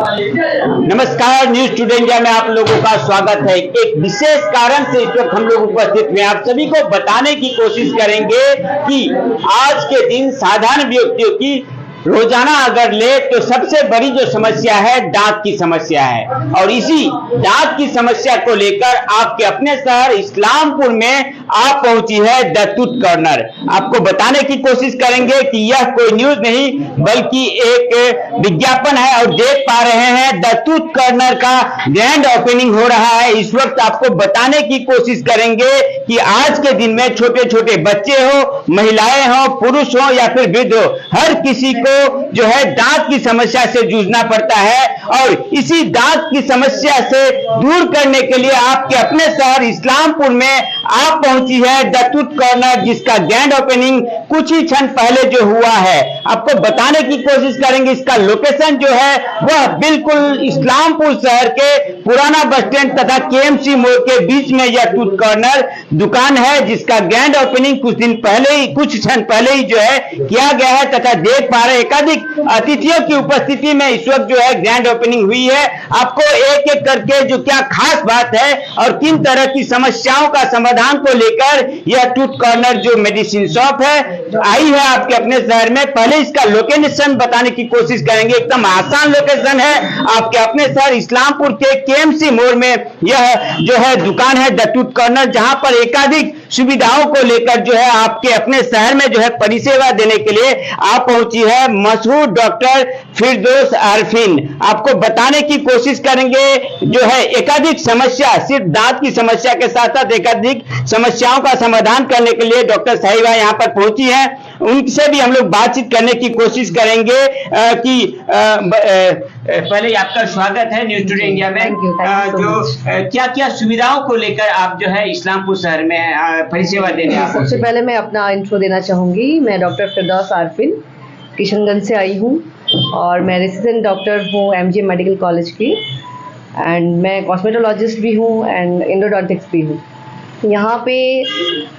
नमस्कार, news today India में आप लोगों का स्वागत है। एक विशेष कारण से इस वक्त हम लोग उपस्थित हुए, आप सभी को बताने की कोशिश करेंगे कि आज के दिन साधारण व्यक्तियों की रोजाना अगर ले तो सबसे बड़ी जो समस्या है दांत की समस्या है। और इसी दांत की समस्या को लेकर आपके अपने शहर इस्लामपुर में आप पहुंची है द टूथ कॉर्नर। आपको बताने की कोशिश करेंगे कि यह कोई न्यूज नहीं बल्कि एक विज्ञापन है और देख पा रहे हैं द टूथ कॉर्नर का ग्रैंड ओपनिंग हो रहा है। इस वक्त आपको बताने की कोशिश करेंगे कि आज के दिन में छोटे छोटे बच्चे हो, महिलाएं हो, पुरुष हो या फिर वृद्ध हो, हर किसी को जो है दांत की समस्या से जूझना पड़ता है। और इसी दांत की समस्या से दूर करने के लिए आपके अपने शहर इस्लामपुर में आप पहुंची है द टूथ कॉर्नर, जिसका ग्रैंड ओपनिंग कुछ ही क्षण पहले जो हुआ है। आपको बताने की कोशिश करेंगे इसका लोकेशन जो है वह बिल्कुल इस्लामपुर शहर के पुराना बस स्टैंड तथा केएमसी मोड़ के बीच में यह टूथ कॉर्नर दुकान है, जिसका ग्रैंड ओपनिंग कुछ क्षण पहले ही जो है किया गया है तथा देख पा रहे एकाधिक अतिथियों की उपस्थिति में इस वक्त जो है ग्रैंड ओपनिंग हुई है। आपको एक एक करके जो क्या खास बात है और किन तरह की समस्याओं का समाधान को लेकर यह टूथ कॉर्नर जो मेडिसिन शॉप है आई है आपके अपने शहर में, पहले इसका लोकेशन बताने की कोशिश करेंगे। एकदम आसान लोकेशन है आपके अपने शहर इस्लामपुर के केएमसी मोड़ में यह जो है दुकान है द टूथ कॉर्नर, जहां पर एकाधिक सुविधाओं को लेकर जो है आपके अपने शहर में जो है परिसेवा देने के लिए आप पहुंची है मशहूर डॉक्टर फिरदौस आरफीन। आपको बताने की कोशिश करेंगे जो है एकाधिक समस्या, सिर्फ दांत की समस्या के साथ साथ एकाधिक समस्याओं का समाधान करने के लिए डॉक्टर साहिबा यहाँ पर पहुंची है। उनसे भी हम लोग बातचीत करने की कोशिश करेंगे कि पहले आपका स्वागत है न्यूज टुडे इंडिया में। जो क्या क्या सुविधाओं को लेकर आप जो है इस्लामपुर शहर में परिसेवा देने आप? सबसे पहले मैं अपना इंट्रो देना चाहूँगी। मैं डॉक्टर फिरदौस आरफीन किशनगंज से आई हूँ और मैं रेसिडेंट डॉक्टर हूँ एमजीएम मेडिकल कॉलेज की, एंड मैं कॉस्मेटोलॉजिस्ट भी हूँ एंड एंडोडोंटिक्स भी हूँ। यहाँ पे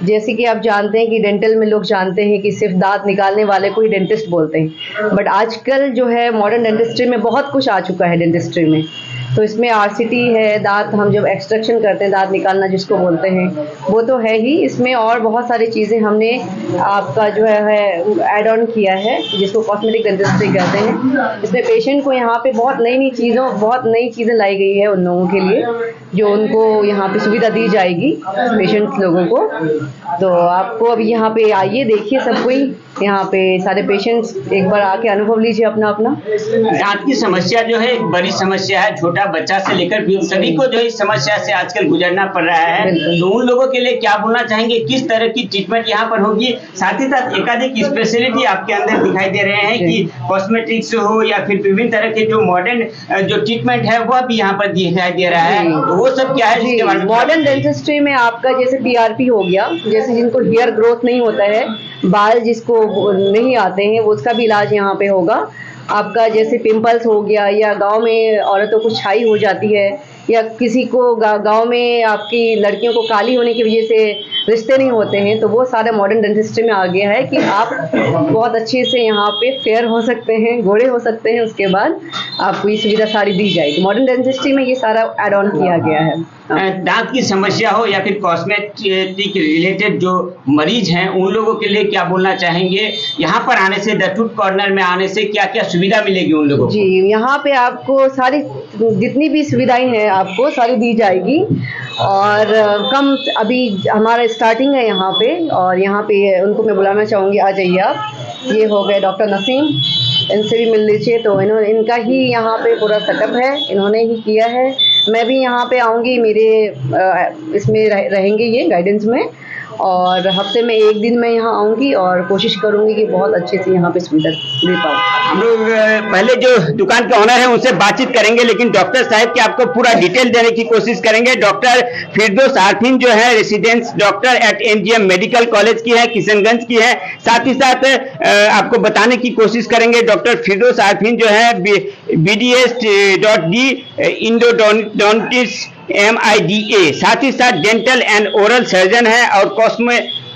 जैसे कि आप जानते हैं कि डेंटल में लोग जानते हैं कि सिर्फ दांत निकालने वाले को ही डेंटिस्ट बोलते हैं, बट आजकल जो है मॉडर्न डेंटिस्ट्री में बहुत कुछ आ चुका है डेंटिस्ट्री में। तो इसमें आरसीटी है, दांत हम जब एक्सट्रैक्शन करते हैं, दांत निकालना जिसको बोलते हैं, वो तो है ही। इसमें और बहुत सारी चीज़ें हमने आपका जो है ऐड ऑन किया है जिसको कॉस्मेटिक डेंटिस्ट्री कहते हैं। इसमें पेशेंट को यहाँ पे बहुत नई चीज़ें लाई गई है उन लोगों के लिए जो उनको यहाँ पे सुविधा दी जाएगी पेशेंट्स लोगों को। तो आपको अभी यहाँ पे आइए, देखिए सब कोई यहाँ पे सारे पेशेंट्स एक बार आके अनुभव लीजिए अपना। दांत की समस्या जो है एक बड़ी समस्या है, छोटा बच्चा से लेकर सभी को जो इस समस्या से आजकल गुजरना पड़ रहा है। तो उन लोगों के लिए क्या बोलना चाहेंगे, किस तरह की ट्रीटमेंट यहाँ पर होगी? साथ ही साथ एकाधिक स्पेशलिटी आपके अंदर दिखाई दे रहे हैं कि कॉस्मेटिक्स हो या फिर विभिन्न तरह के जो मॉडर्न जो ट्रीटमेंट है वह भी यहाँ पर दिखाई दे रहा है। तो वो सब क्या है? मॉडर्न डेंटिस्ट्री में आपका जैसे पीआरपी हो गया, जैसे जिनको हेयर ग्रोथ नहीं होता है, बाल जिसको नहीं आते हैं, वो उसका भी इलाज यहाँ पे होगा। आपका जैसे पिंपल्स हो गया या गांव में औरतों को छाई हो जाती है या किसी को गांव में आपकी लड़कियों को काली होने की वजह से रिश्ते नहीं होते हैं, तो वो सारा मॉडर्न डेंटिस्ट्री में आ गया है कि आप बहुत अच्छे से यहाँ पे फेयर हो सकते हैं, गोरे हो सकते हैं, उसके बाद आपको ये सुविधा सारी दी जाएगी। मॉडर्न डेंटिस्ट्री में ये सारा एड ऑन किया गया है। दांत की समस्या हो या फिर कॉस्मेटिक रिलेटेड जो मरीज हैं उन लोगों के लिए क्या बोलना चाहेंगे? यहाँ पर आने से, द टूथ कॉर्नर में आने से क्या क्या सुविधा मिलेगी उन लोगों को? जी, यहाँ पे आपको सारी जितनी भी सुविधाएं हैं आपको सारी दी जाएगी। और कम अभी हमारा स्टार्टिंग है यहाँ पे, और यहाँ पे उनको मैं बुलाना चाहूँगी, आ जाइए आप। ये हो गए डॉक्टर नसीम, इनसे भी मिल लीजिए। तो इनका ही यहाँ पे पूरा सेटअप है, इन्होंने ही किया है। मैं भी यहाँ पे आऊँगी, मेरे इसमें रहेंगे ये गाइडेंस में, और हफ्ते में एक दिन मैं यहाँ आऊँगी और कोशिश करूँगी कि बहुत अच्छे से यहाँ पे सुविधा दे पाऊँ। हम लोग पहले जो दुकान के ओनर हैं उनसे बातचीत करेंगे, लेकिन डॉक्टर साहब की आपको पूरा डिटेल देने की कोशिश करेंगे। डॉक्टर फिरदौस आरफीन जो है residence doctor at MGM medical college की है, किशनगंज की है। साथ ही साथ आपको बताने की कोशिश करेंगे डॉक्टर फिरदौस आरफीन जो है BDS.D इंडोडोंटिस MIDA, साथ ही साथ डेंटल एंड ओरल सर्जन है और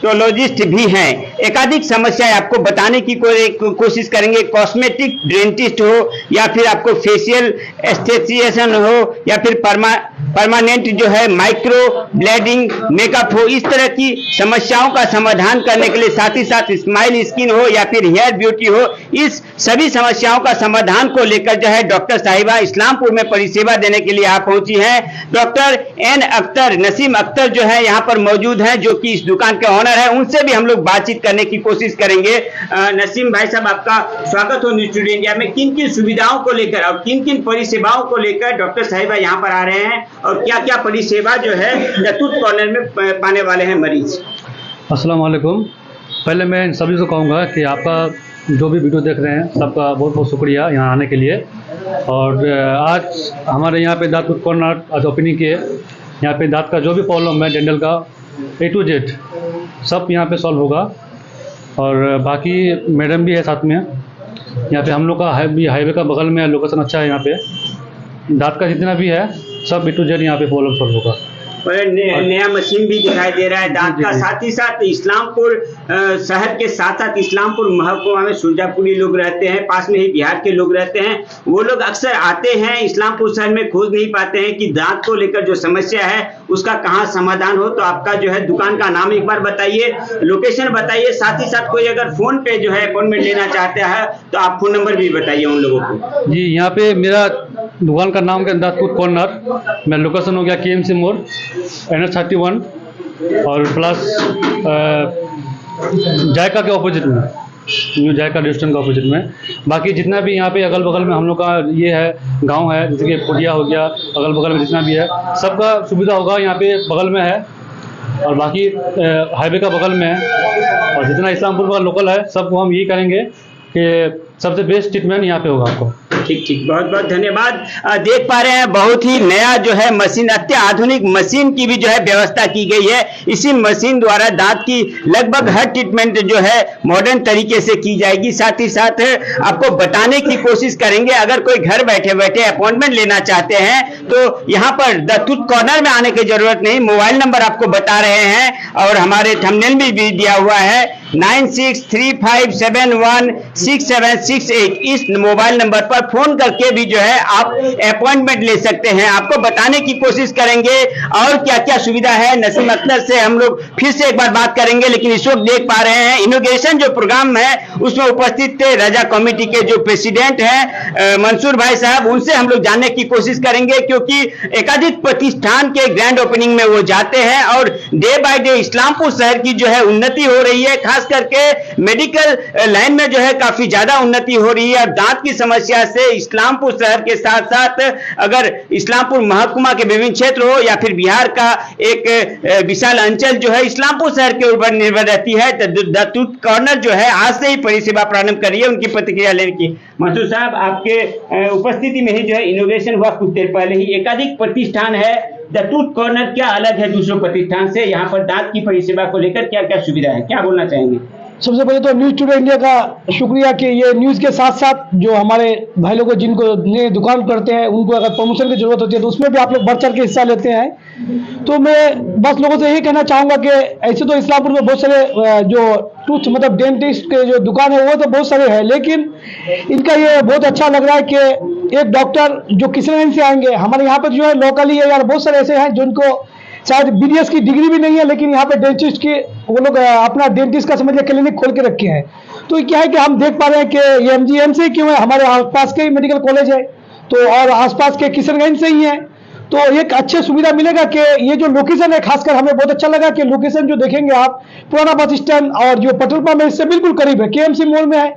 डर्मेटोलॉजिस्ट भी हैं। एकाधिक समस्याएं आपको बताने की कोशिश करेंगे। कॉस्मेटिक डेंटिस्ट हो या फिर आपको फेशियल एस्थेसिएशन हो या फिर परमानेंट जो है माइक्रो ब्लेडिंग मेकअप हो, इस तरह की समस्याओं का समाधान करने के लिए, साथ ही साथ स्माइल स्किन हो या फिर हेयर ब्यूटी हो, इस सभी समस्याओं का समाधान को लेकर जो है डॉक्टर साहिबा इस्लामपुर में परिसेवा देने के लिए आप पहुंची हैं। डॉक्टर एन अख्तर, नसीम अख्तर जो है यहाँ पर मौजूद हैं, जो कि इस दुकान के ऑनर है। उनसे भी हम लोग बातचीत करने की कोशिश करेंगे। नसीम भाई साहब, आपका स्वागत हो न्यूज़ टुडे इंडिया में। किन किन सुविधाओं को लेकर और किन किन परिसेवाओं को लेकर डॉक्टर साहिबा यहाँ पर आ रहे हैं और क्या क्या परिसेवा जो है जतूत कॉर्नर में पाने वाले हैं मरीज? अस्सलाम वालेकुम। पहले मैं इन सभी से कहूँगा कि आपका जो भी वीडियो देख रहे हैं सबका बहुत बहुत शुक्रिया यहाँ आने के लिए। और आज हमारे यहाँ पे दाँत कॉर्नर आज ओपनिंग किए। यहाँ पे दाँत का जो भी प्रॉब्लम है डेंटल का A to Z सब यहाँ पे सॉल्व होगा। और बाकी मैडम भी है साथ में। यहाँ पे हम लोग का हाईवे का बगल में लोकेशन अच्छा है। यहाँ पे दाँत का जितना भी है सब A to Z यहाँ पे प्रॉब्लम सॉल्व होगा। नया मशीन भी दिखाई दे रहा है दांत का। साथ ही साथ इस्लामपुर शहर के साथ साथ इस्लामपुर महकुमा में सुरजापुरी लोग रहते हैं, पास में ही बिहार के लोग रहते हैं। वो लोग अक्सर आते हैं इस्लामपुर शहर में, खोज नहीं पाते हैं कि दांत को लेकर जो समस्या है उसका कहाँ समाधान हो। तो आपका जो है दुकान का नाम एक बार बताइए, लोकेशन बताइए, साथ ही साथ कोई अगर फोन पे जो है अपॉइंटमेंट लेना चाहता है तो आप फोन नंबर भी बताइए उन लोगों को। जी, यहाँ पे मेरा दुकान का नाम है दाँत कॉर्नर। मेरा लोकेशन हो गया KMC मोड़ NH31 और प्लस जायका के ऑपोजिट में, न्यू जायका रेस्टोरेंट के ऑपोजिट में। बाकी जितना भी यहाँ पे अगल बगल में हम लोग का ये है गांव है, जैसे कि पुड़िया हो गया, अगल बगल में जितना भी है सबका सुविधा होगा यहाँ पे बगल में है। और बाकी हाईवे का बगल में है। और जितना इस्लामपुर का लोकल है सबको हम यही करेंगे कि सबसे बेस्ट ट्रीटमेंट यहाँ पे होगा आपको। ठीक, बहुत बहुत धन्यवाद। देख पा रहे हैं बहुत ही नया जो है मशीन, अत्याधुनिक मशीन की भी जो है व्यवस्था की गई है। इसी मशीन द्वारा दांत की लगभग हर ट्रीटमेंट जो है मॉडर्न तरीके से की जाएगी। साथ ही साथ आपको बताने की कोशिश करेंगे, अगर कोई घर बैठे बैठे अपॉइंटमेंट लेना चाहते हैं तो यहाँ पर दाँत कॉर्नर में आने की जरूरत नहीं। मोबाइल नंबर आपको बता रहे हैं और हमारे थंबनेल में भी दिया हुआ है 9635716768। इस मोबाइल नंबर पर फोन करके भी जो है आप अपॉइंटमेंट ले सकते हैं। आपको बताने की कोशिश करेंगे और क्या क्या सुविधा है। नसीम अख्तर से हम लोग फिर से एक बार बात करेंगे, लेकिन इस वक्त देख पा रहे हैं इनोग्रेशन जो प्रोग्राम है उसमें उपस्थित थे रजा कमेटी के जो प्रेसिडेंट हैं मंसूर भाई साहब। उनसे हम लोग जानने की कोशिश करेंगे, क्योंकि एकाधिक प्रतिष्ठान के ग्रैंड ओपनिंग में वो जाते हैं और डे बाय डे इस्लामपुर शहर की जो है उन्नति हो रही है। खास करके मेडिकल लाइन में जो है काफी ज्यादा उन्नति हो रही है। दांत की समस्या से इस्लामपुर शहर के साथ साथ अगर इस्लामपुर महकुमा के विभिन्न क्षेत्र हो या फिर बिहार का एक विशाल अंचल जो है इस्लामपुर शहर के ऊपर निर्भर रहती है। दाँत कॉर्नर जो है आज से ही परिसेवा प्रारंभ करी है। उनकी प्रतिक्रिया लेने की। मंसूर साहब, आपके उपस्थिति में ही जो है इनोवेशन हुआ कुछ देर पहले ही। एकाधिक प्रतिष्ठान है, दाँत कॉर्नर क्या अलग है दूसरों प्रतिष्ठान से? यहाँ पर दांत की परिसेवा को लेकर क्या क्या सुविधा है, क्या बोलना चाहेंगे? सबसे पहले तो न्यूज़ टुडे इंडिया का शुक्रिया कि ये न्यूज़ के साथ साथ जो हमारे भाई लोग जिनको नए दुकान करते हैं उनको अगर प्रमोशन की जरूरत होती है तो उसमें भी आप लोग बढ़ चढ़ के हिस्सा लेते हैं। तो मैं बस लोगों से यही कहना चाहूँगा कि ऐसे तो इस्लामपुर में बहुत सारे जो टूथ मतलब डेंटिस्ट के जो दुकान है वो तो बहुत सारे हैं, लेकिन इनका ये बहुत अच्छा लग रहा है कि एक डॉक्टर जो किशनगंज से आएंगे हमारे यहाँ पर जो है लोकली है यार, बहुत सारे ऐसे हैं जिनको शायद BDS की डिग्री भी नहीं है, लेकिन यहाँ पे डेंटिस्ट की वो लोग अपना डेंटिस्ट का समझिए क्लिनिक खोल के रखे हैं। तो क्या है कि हम देख पा रहे हैं कि ये MGM से क्यों है, हमारे आसपास के ही मेडिकल कॉलेज है तो और आसपास के किशनगंज से ही है। तो एक अच्छी सुविधा मिलेगा कि ये जो लोकेशन है, खासकर हमें बहुत अच्छा लगा कि लोकेशन जो देखेंगे आप पुराना बस स्टैंड और जो पेट्रोल पंप है इससे बिल्कुल करीब है, KMC मोड़ में है।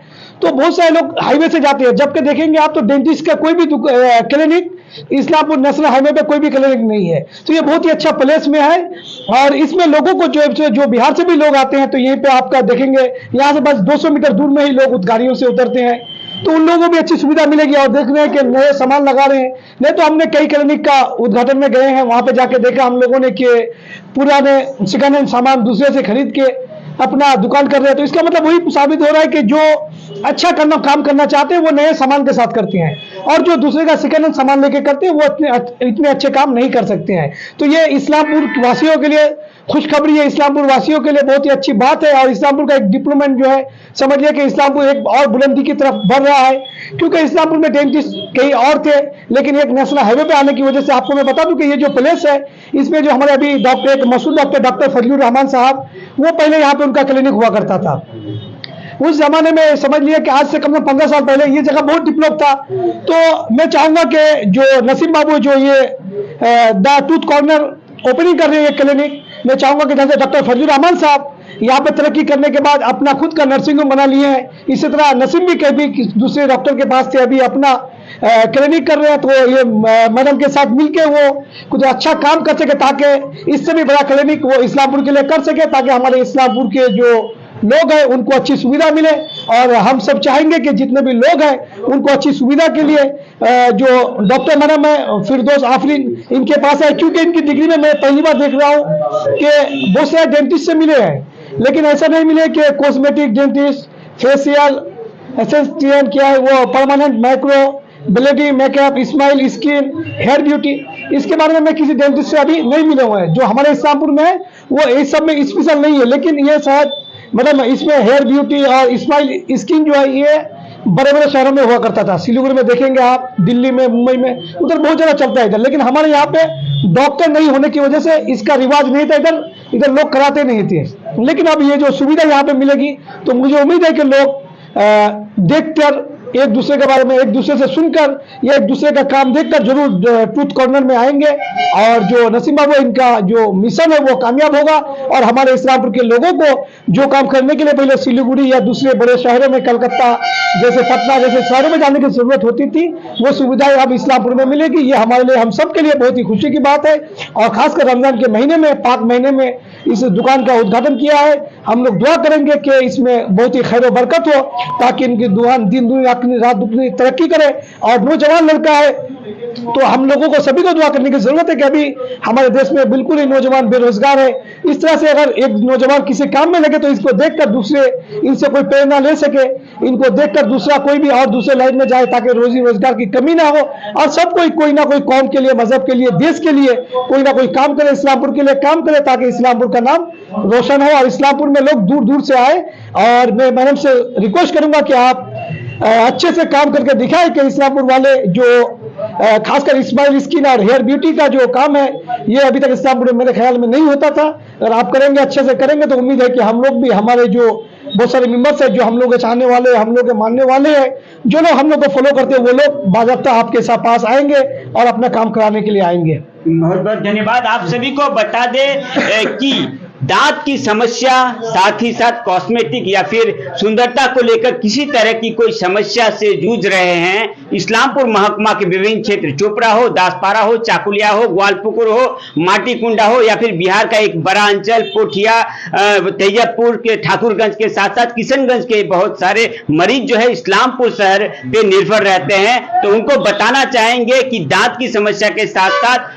तो बहुत सारे लोग हाईवे से जाते हैं, जबकि देखेंगे आप तो डेंटिस्ट का कोई भी क्लिनिक इस्लामपुर नेशनल हाईवे पे कोई भी क्लिनिक नहीं है। तो ये बहुत ही अच्छा प्लेस में है और इसमें लोगों को जो बिहार से भी लोग आते हैं तो यहीं पे आपका देखेंगे यहाँ से बस 200 मीटर दूर में ही लोग गाड़ियों से उतरते हैं। तो उन लोगों को भी अच्छी सुविधा मिलेगी और देख रहे हैं कि नए सामान लगा रहे हैं। नहीं तो हमने कई क्लिनिक का उद्घाटन में गए हैं, वहां पे जाके देखा हम लोगों ने कि पुराने सेकंड हैंड सामान दूसरे से खरीद के अपना दुकान कर रहे हैं। तो इसका मतलब वही साबित हो रहा है कि जो अच्छा काम करना चाहते हैं वो नए सामान के साथ करते हैं और जो दूसरे का सेकंड हैंड सामान लेके करते हैं वो इतने अच्छे काम नहीं कर सकते हैं। तो ये इस्लामपुर वासियों के लिए खुशखबरी है इस्लामपुर वासियों के लिए, बहुत ही अच्छी बात है। और इस्लामपुर का एक डिप्लोमेंट जो है, समझिए कि इस्लामपुर एक और बुलंदी की तरफ बढ़ रहा है, क्योंकि इस्लामपुर में डेंटिस्ट कई और थे, लेकिन एक नेशनल हाईवे पे आने की वजह से, आपको मैं बता दूं कि ये जो प्लेस है, इसमें जो हमारे अभी एक मशहूर डॉक्टर फजलुर रहमान साहब, वो पहले यहाँ पे उनका क्लिनिक हुआ करता था। उस जमाने में समझ लिया कि आज से कम से कम 15 साल पहले ये जगह बहुत डेवलप था। तो मैं चाहूंगा कि जो नसीम बाबू जो ये द टूथ कॉर्नर ओपनिंग कर रहे हैं क्लिनिक, मैं चाहूंगा कि जैसे डॉक्टर फजलुर रहमान साहब यहाँ पे तरक्की करने के बाद अपना खुद का नर्सिंग होम बना लिए हैं, इसी तरह नसीम भी कभी दूसरे डॉक्टर के पास थे, अभी अपना क्लिनिक कर रहे हैं। तो ये मैडम के साथ मिलके वो कुछ अच्छा काम कर सके, ताकि इससे भी बड़ा क्लिनिक वो इस्लामपुर के लिए कर सके, ताकि हमारे इस्लामपुर के जो लोग हैं उनको अच्छी सुविधा मिले। और हम सब चाहेंगे कि जितने भी लोग हैं उनको अच्छी सुविधा के लिए जो डॉक्टर मैडम है फिरदौस आफरीन, इनके पास है, क्योंकि इनकी डिग्री में मैं पहली बार देख रहा हूँ कि बहुत सारे डेंटिस्ट से मिले हैं, लेकिन ऐसा नहीं मिले कि कॉस्मेटिक डेंटिस्ट, फेशियल एसेस्टियन क्या है वो, permanent microblading makeup, smile, skin, hair beauty, इसके बारे में मैं किसी डेंटिस्ट से अभी नहीं मिले हुए हैं। जो हमारे इस्लामपुर में है वो इस सब में स्पेशल नहीं है, लेकिन ये शायद मतलब इसमें हेयर ब्यूटी और स्माइल स्किन जो है ये बड़े बड़े शहरों में हुआ करता था। सिलीगुड़ी में देखेंगे आप, दिल्ली में, मुंबई में, उधर बहुत ज्यादा चलता है इधर, लेकिन हमारे यहाँ पे डॉक्टर नहीं होने की वजह से इसका रिवाज नहीं था, इधर लोग कराते नहीं थे। लेकिन अब ये जो सुविधा यहाँ पे मिलेगी तो मुझे उम्मीद है कि लोग देखकर, एक दूसरे के बारे में एक दूसरे से सुनकर या एक दूसरे का काम देखकर जरूर टूथ कॉर्नर में आएंगे, और जो नसीम बाबू इनका जो मिशन है वो कामयाब होगा। और हमारे इस्लामपुर के लोगों को जो काम करने के लिए पहले सिलीगुड़ी या दूसरे बड़े शहरों में, कलकत्ता जैसे, पटना जैसे शहरों में जाने की जरूरत होती थी, वो सुविधाएं अब इस्लामपुर में मिलेगी। ये हमारे लिए, हम सब के लिए बहुत ही खुशी की बात है। और खासकर रमजान के महीने में, पाक महीने में इस दुकान का उद्घाटन किया है। हम लोग दुआ करेंगे कि इसमें बहुत ही खैर बरकत हो, ताकि इनकी दुकान दिन दुनी रात दुगनी तरक्की करे। और नौजवान लड़का है तो हम लोगों को सभी को दुआ करने की जरूरत है कि अभी हमारे देश में बिल्कुल ही नौजवान बेरोजगार है। इस तरह से अगर एक नौजवान किसी काम में लगे तो इसको देखकर दूसरे इनसे कोई प्रेरणा ले सके, इनको देखकर दूसरा कोई भी और दूसरे लाइन में जाए, ताकि रोजी रोजगार की कमी ना हो। और सब कोई ना कोई कौम के लिए, मजहब के लिए, देश के लिए कोई ना कोई काम करे, इस्लामपुर के लिए काम करे, ताकि इस्लामपुर का नाम रोशन हो और इस्लामपुर में लोग दूर दूर से आए। और मैं मैडम से रिक्वेस्ट करूंगा कि आप अच्छे से काम करके दिखाए कि इस्लामपुर वाले जो खासकर स्माइल स्किन और हेयर ब्यूटी का जो काम है, ये अभी तक इस्लामपुर में मेरे ख्याल में नहीं होता था। अगर आप करेंगे, अच्छे से करेंगे, तो उम्मीद है कि हम लोग भी, हमारे जो बहुत सारे मेंबर्स हैं जो हम लोग के चाहने वाले, हम लोग के मानने वाले हैं, जो लोग हम लोग को फॉलो करते हैं, वो लोग बाज़ाब्ता आपके पास आएंगे और अपना काम कराने के लिए आएंगे। बहुत बहुत धन्यवाद। आप सभी को बता दें कि दांत की समस्या, साथ ही साथ कॉस्मेटिक या फिर सुंदरता को लेकर किसी तरह की कोई समस्या से जूझ रहे हैं, इस्लामपुर महकमा के विभिन्न क्षेत्र, चोपड़ा हो, दासपारा हो, चाकुलिया हो, ग्वालपुकुर हो, माटीकुंडा हो, या फिर बिहार का एक बड़ा अंचल पोठिया, तेजपुर के ठाकुरगंज के साथ साथ किशनगंज के बहुत सारे मरीज जो है इस्लामपुर शहर पे निर्भर रहते हैं। तो उनको बताना चाहेंगे कि दांत की समस्या के साथ साथ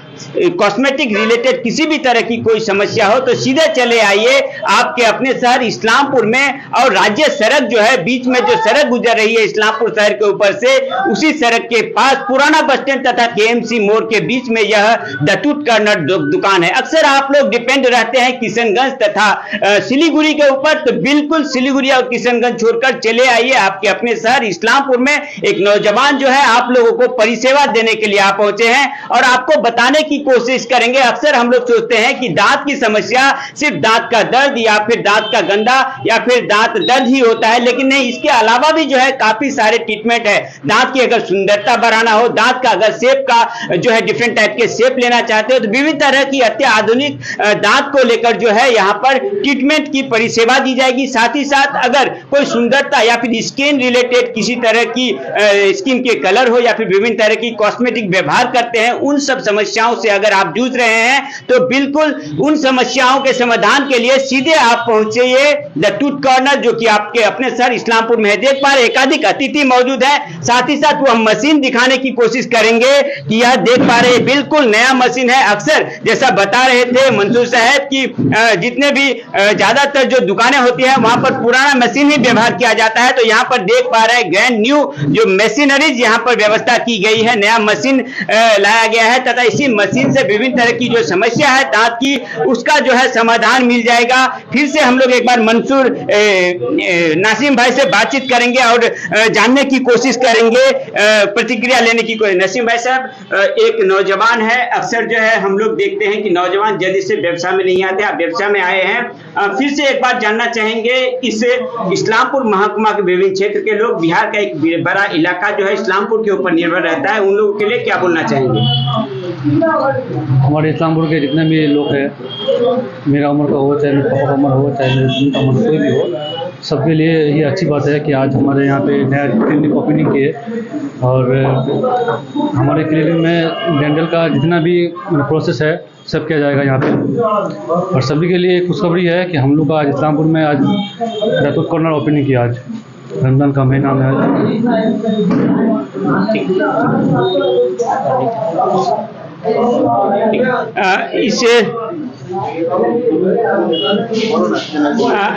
कॉस्मेटिक रिलेटेड किसी भी तरह की कोई समस्या हो तो सीधे चले आइए आपके अपने शहर इस्लामपुर में। और राज्य सड़क जो है, बीच में जो सड़क गुजर रही है इस्लामपुर शहर के ऊपर से, उसी सड़क के पास पुराना बस स्टैंड तथा केएमसी मोड़ के बीच में यह द टूथ कॉर्नर दुकान है। अक्सर आप लोग डिपेंड रहते हैं किशनगंज तथा सिलीगुड़ी के ऊपर, तो बिल्कुल सिलीगुड़ी और किशनगंज छोड़कर चले आइए आपके अपने शहर इस्लामपुर में। एक नौजवान जो है आप लोगों को परिसेवा देने के लिए आप पहुंचे हैं और आपको बताने की कोशिश करेंगे। अक्सर हम लोग सोचते हैं कि दांत की समस्या सिर्फ दांत का दर्द या फिर दांत का गंदा या फिर दांत दर्द ही होता है, लेकिन नहीं, इसके अलावा भी जो है काफी सारे ट्रीटमेंट है। दांत की अगर सुंदरता बढ़ाना हो, दांत का अगर शेप का जो है डिफरेंट टाइप के शेप लेना चाहते हो, तो विभिन्न तरह की अत्याधुनिक दांत को लेकर जो है यहाँ पर ट्रीटमेंट की परिसेवा दी जाएगी। साथ ही साथ अगर कोई सुंदरता या फिर स्किन रिलेटेड किसी तरह की स्किन के कलर हो या फिर विभिन्न तरह की कॉस्मेटिक व्यवहार करते हैं, उन सब समस्याओं से अगर आप जूझ रहे हैं तो बिल्कुल उन समस्याओं के समाधान के लिए सीधे आप पहुंचिए द टूथ कॉर्नर, जो कि आपके अपने शहर इस्लामपुर में है। देख पा रहे एकाधिक अतिथि मौजूद है, साथ ही साथ वो हम मशीन दिखाने की कोशिश करेंगे कि यह देख पा रहे बिल्कुल नया मशीन है। अक्सर जैसा बता रहे थे मंसूर साहब की जितने भी ज्यादातर जो दुकानें होती है वहां पर पुराना मशीन ही व्यवहार किया जाता है, तो यहाँ पर देख पा रहे ग्रैंड न्यू जो मशीनरीज यहाँ पर व्यवस्था की गई है, नया मशीन लाया गया है तथा इसी मशीन से विभिन्न तरह की जो समस्या है दांत की उसका जो है समाधान मिल जाएगा। फिर से हम लोग एक बार मंसूर नासिम भाई से बातचीत करेंगे और जानने की कोशिश करेंगे, प्रतिक्रिया लेने की कोशिश। नसीम भाई साहब, एक नौजवान है, अक्सर जो है हम लोग देखते हैं कि नौजवान जल्दी से व्यवसाय में नहीं आते, आप व्यवसाय में आए हैं। फिर से एक बार जानना चाहेंगे, इस इस्लामपुर महकुमा के विभिन्न क्षेत्र के लोग, बिहार का एक बड़ा इलाका जो है इस्लामपुर के ऊपर निर्भर रहता है, उन लोगों के लिए क्या बोलना चाहेंगे? हमारे इस्लामपुर के जितने भी लोग हैं, मेरा उम्र का हो, चाहे मेरे पापा का उम्र हो, चाहे मेरे बहन का उम्र कोई भी हो, सबके लिए ये अच्छी बात है कि आज हमारे यहाँ पे नया क्लिनिक ओपनिंग किए और हमारे क्लिनिक में डेंटल का जितना भी प्रोसेस है सब किया जाएगा यहाँ पे। और सभी के लिए खुशखबरी है कि हम लोग आज इस्लामपुर में आज दातुत कॉर्नर ओपनिंग किया। आज रमजान का महीना में इसे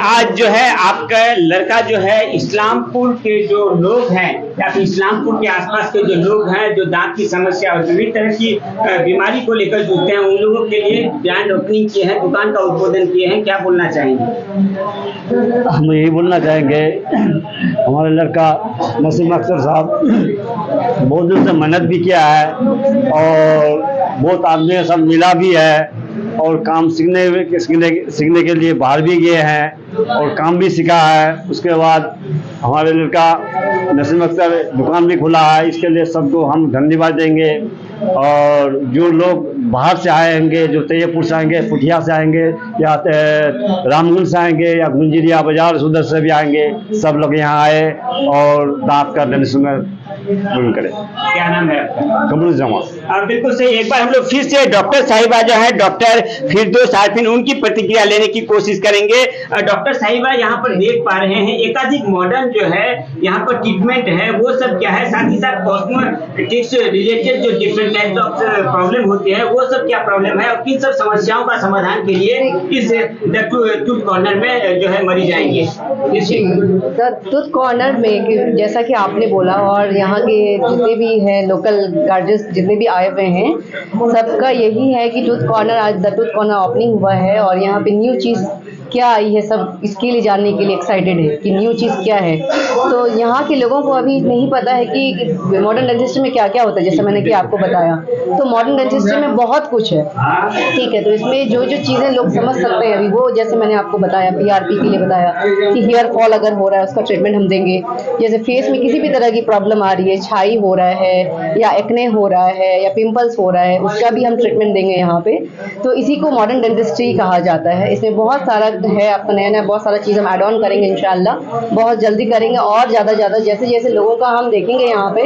आज जो है आपका लड़का जो है इस्लामपुर के जो लोग हैं या फिर इस्लामपुर के आसपास के जो लोग हैं जो दांत की समस्या और विभिन्न तरह की बीमारी को लेकर जूझते हैं, उन लोगों के लिए ग्रैंड ओपनिंग किए हैं, दुकान का उद्बोधन किए हैं, क्या बोलना चाहेंगे? हम यही बोलना चाहेंगे, हमारे लड़का नसीम अख्तर साहब बहुत दिन से मेहनत भी किया है और बहुत आदमी सब मिला भी है और काम सीखने के लिए बाहर भी गए हैं और काम भी सीखा है। उसके बाद हमारे लड़का नसीम अख्तर दुकान भी खुला है, इसके लिए सबको हम धन्यवाद देंगे। और जो लोग बाहर से आएंगे, जो तैयबपुर से आएंगे, पुठिया से आएंगे या रामगंज से आएंगे या गुंजिरिया बाजार उधर से भी आएंगे, सब लोग यहाँ आए और दांत का डेंटिस्ट करें। क्या नाम है आपका? कमरुल जमा। बिल्कुल सही। एक बार हम लोग फिर से डॉक्टर साहिबा जो है डॉक्टर फिरदौस आरफीन, उनकी प्रतिक्रिया लेने की कोशिश करेंगे। डॉक्टर साहिबा, यहाँ पर देख पा रहे हैं एकाधिक मॉडर्न जो है यहाँ पर ट्रीटमेंट है, वो सब क्या है, साथ ही साथ कॉस्मेटिक्स रिलेटेड जो डिफरेंट टाइप्स ऑफ प्रॉब्लम होती है वो सब क्या प्रॉब्लम है और किन सब समस्याओं का समाधान के लिए इस टूथ कॉर्नर में जो है मरीज आएंगे? टूथ कॉर्नर में जैसा कि आपने बोला और यहाँ के जितने भी हैं लोकल गार्जियंस जितने भी आए हुए हैं, सबका यही है कि टूथ कॉर्नर, आज द टूथ कॉर्नर ओपनिंग हुआ है और यहाँ पे न्यू चीज़ क्या आई है, सब इसके लिए जानने के लिए एक्साइटेड है कि न्यू चीज़ क्या है। तो यहाँ के लोगों को अभी नहीं पता है कि मॉडर्न डेंटिस्ट्री में क्या क्या होता है, जैसे मैंने कि आपको बताया। तो मॉडर्न डेंटिस्ट्री में बहुत कुछ है, ठीक है। तो इसमें जो जो चीज़ें लोग समझ सकते हैं अभी, वो जैसे मैंने आपको बताया, PRP के लिए बताया कि हेयर फॉल अगर हो रहा है उसका ट्रीटमेंट हम देंगे। जैसे फेस में किसी भी तरह की प्रॉब्लम आ रही है, छाई हो रहा है या एक्ने हो रहा है या पिंपल्स हो रहा है, उसका भी हम ट्रीटमेंट देंगे यहाँ पे। तो इसी को मॉडर्न डेंटिस्ट्री कहा जाता है। इसमें बहुत सारा है, आपका नया नया बहुत सारा चीज़ हम ऐड ऑन करेंगे इंशाल्लाह, बहुत जल्दी करेंगे और ज़्यादा जैसे जैसे लोगों का हम देखेंगे यहाँ पे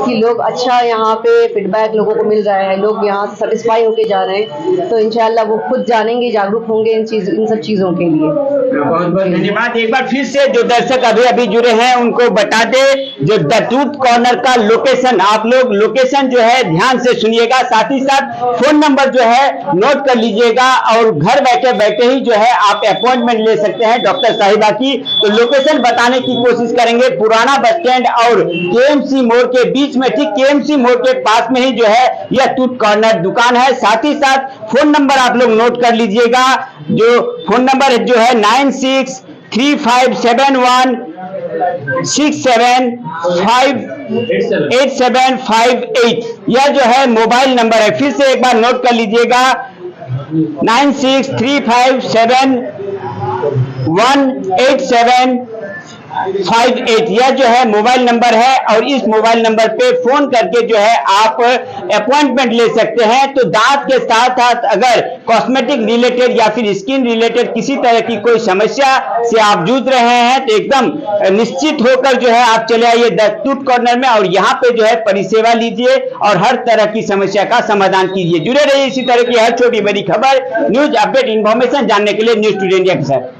कि लोग अच्छा यहाँ पे फीडबैक लोगों को मिल रहा है, लोग यहाँ से सेटिस्फाई होके जा रहे हैं, तो इंशाल्लाह वो खुद जानेंगे, जागरूक होंगे इन सब चीज़ों के लिए। बहुत बहुत धन्यवाद। एक बार फिर से जो दर्शक अभी जुड़े हैं उनको बता दे, जो द टूथ कॉर्नर का लोकेशन, आप लोग लोकेशन जो है ध्यान से सुनिएगा, साथ ही साथ फोन नंबर जो है नोट कर लीजिएगा और घर बैठे बैठे ही जो है आप अपॉइंटमेंट ले सकते हैं डॉक्टर साहिबा की। तो लोकेशन बताने की कोशिश करेंगे, पुराना बस स्टैंड और KMC मोड़ के बीच में, ठीक KMC मोड़ के पास में ही जो है यह टूथ कॉर्नर दुकान है। साथ ही साथ फोन नंबर आप लोग नोट कर लीजिएगा, जो फोन नंबर जो है 9635716758, यह जो है मोबाइल नंबर है। फिर से एक बार नोट कर लीजिएगा, 9635718758, यह जो है मोबाइल नंबर है और इस मोबाइल नंबर पे फोन करके जो है आप अपॉइंटमेंट ले सकते हैं। तो दांत के साथ साथ अगर कॉस्मेटिक रिलेटेड या फिर स्किन रिलेटेड किसी तरह की कोई समस्या से आप जूझ रहे हैं तो एकदम निश्चित होकर जो है आप चले आइए द टूथ कॉर्नर में और यहाँ पे जो है परिसेवा लीजिए और हर तरह की समस्या का समाधान कीजिए। जुड़े रहिए इसी तरह की हर छोटी बड़ी खबर, न्यूज अपडेट, इंफॉर्मेशन जानने के लिए न्यूज़ टुडे इंडिया के साथ।